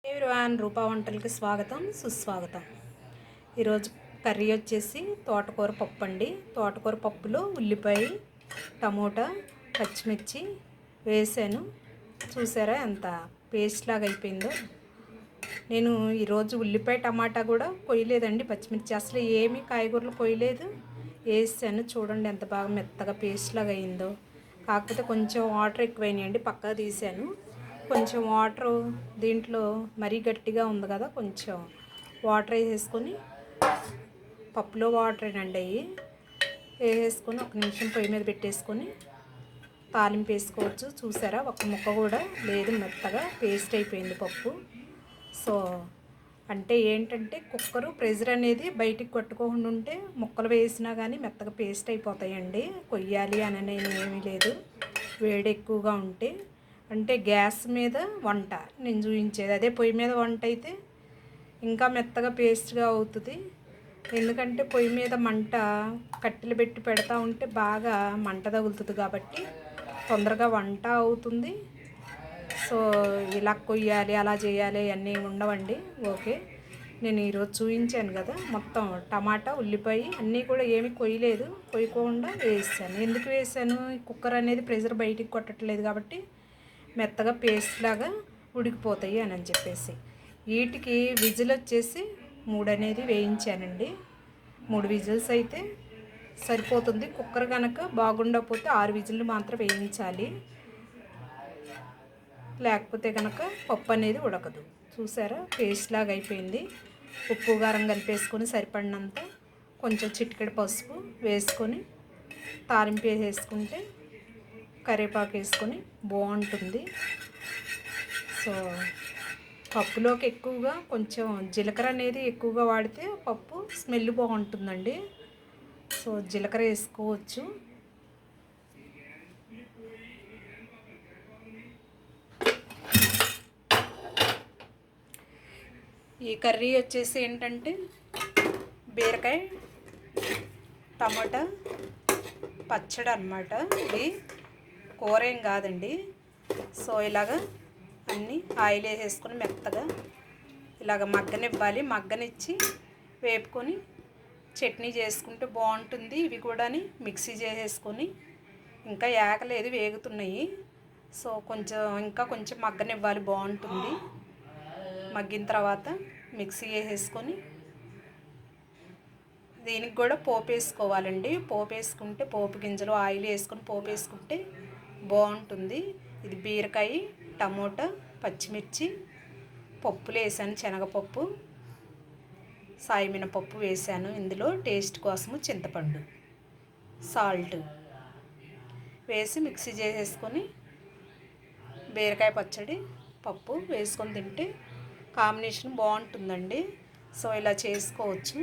Everyone, రూపా వంటలకి స్వాగతం సుస్వాగతం. ఈరోజు కర్రీ వచ్చేసి తోటకూర పప్పు అండి. తోటకూర పప్పులో ఉల్లిపాయ, టమోటా, పచ్చిమిర్చి వేసాను. చూసారా ఎంత పేస్ట్ లాగా అయిపోయిందో. నేను ఈరోజు ఉల్లిపాయ టమాటా కూడా కొయ్యలేదండి, పచ్చిమిర్చి అసలు ఏమీ కాయగూరలు కొయ్యలేదు, వేసాను. చూడండి ఎంత బాగా మెత్తగా పేస్ట్ లాగా అయిందో. కాకపోతే కొంచెం వాటర్ ఎక్కువైనాయండి, పక్కగా తీసాను. కొంచెం వాటరు దీంట్లో మరీ గట్టిగా ఉంది కదా, కొంచెం వాటర్ వేసేసుకొని, పప్పులో వాటరేనండి అవి వేసేసుకొని ఒక నిమిషం పొయ్యి మీద పెట్టేసుకొని తాలింపు వేసుకోవచ్చు. చూసారా, ఒక ముక్క కూడా లేదు, మెత్తగా పేస్ట్ అయిపోయింది పప్పు. సో అంటే ఏంటంటే కుక్కరు ప్రెజర్ అనేది బయటికి కొట్టుకోకుండా ఉంటే ముక్కలు వేసినా కానీ మెత్తగా పేస్ట్ అయిపోతాయండి. కొయ్యాలి అని ఏమీ లేదు, వేడి ఎక్కువగా ఉంటే. అంటే గ్యాస్ మీద వంట నేను చూపించేది, అదే పొయ్యి మీద వంట అయితే ఇంకా మెత్తగా పేస్ట్గా అవుతుంది. ఎందుకంటే పొయ్యి మీద మంట కట్టెలు పెట్టి పెడతా ఉంటే బాగా మంట తగులుతుంది కాబట్టి తొందరగా వంట అవుతుంది. సో ఇలా కొయ్యాలి అలా చేయాలి అన్నీ ఉండవండి. ఓకే, నేను ఈరోజు చూపించాను కదా, మొత్తం టమాటా ఉల్లిపాయ అన్నీ కూడా ఏమీ కొయ్యలేదు, కొయ్యకుండా వేసాను. ఎందుకు వేసాను, కుక్కర్ అనేది ప్రెషర్ బయటికి కొట్టట్లేదు కాబట్టి మెత్తగా పేస్ట్ లాగా ఉడికిపోతాయి అని చెప్పేసి. వీటికి విజిల్ వచ్చేసి 3 అనేది వేయించానండి. 3 విజిల్స్ అయితే సరిపోతుంది. కుక్కర్ కనుక బాగుండకపోతే 6 విజిల్లు మాత్రం వేయించాలి, లేకపోతే కనుక పప్పు అనేది ఉడకదు. చూసారా, పేస్ట్ లాగా అయిపోయింది. ఉప్పు కారం కలిపేసుకొని సరిపడినంత కొంచెం చిటికెడు పసుపు వేసుకొని తాలింపు వేసేసుకుంటే కరివేపాకు వేసుకొని బాగుంటుంది. సో పప్పులోకి ఎక్కువగా కొంచెం జీలకర్ర అనేది ఎక్కువగా వాడితే పప్పు స్మెల్ బాగుంటుందండి. సో జీలకర్ర వేసుకోవచ్చు. ఈ కర్రీ వచ్చేసి ఏంటంటే బీరకాయ టమాటా పచ్చడి అన్నమాట. ఇది కూర ఏం కాదండి. సో ఇలాగా అన్నీ ఆయిల్ వేసేసుకొని మెత్తగా ఇలాగ మగ్గనివ్వాలి. మగ్గనిచ్చి వేపుకొని చట్నీ చేసుకుంటే బాగుంటుంది. ఇవి కూడా మిక్సీ చేసేసుకొని, ఇంకా ఏగలేదు, వేగుతున్నాయి. సో ఇంకా కొంచెం మగ్గనివ్వాలి, బాగుంటుంది. మగ్గిన తర్వాత మిక్సీ వేసేసుకొని దీనికి కూడా పోపు వేసుకోవాలండి. పోపు వేసుకుంటే పోపు గింజలు ఆయిల్ వేసుకొని పోపు వేసుకుంటే బాగుంటుంది. ఇది బీరకాయ టమోటా పచ్చిమిర్చి పప్పులు వేసాను, శనగపప్పు సాయిమినపప్పు వేసాను. ఇందులో టేస్ట్ కోసము చింతపండు సాల్ట్ వేసి మిక్సీ చేసేసుకొని బీరకాయ పచ్చడి పప్పు వేసుకొని తింటే కాంబినేషన్ బాగుంటుందండి. సో ఇలా చేసుకోవచ్చు.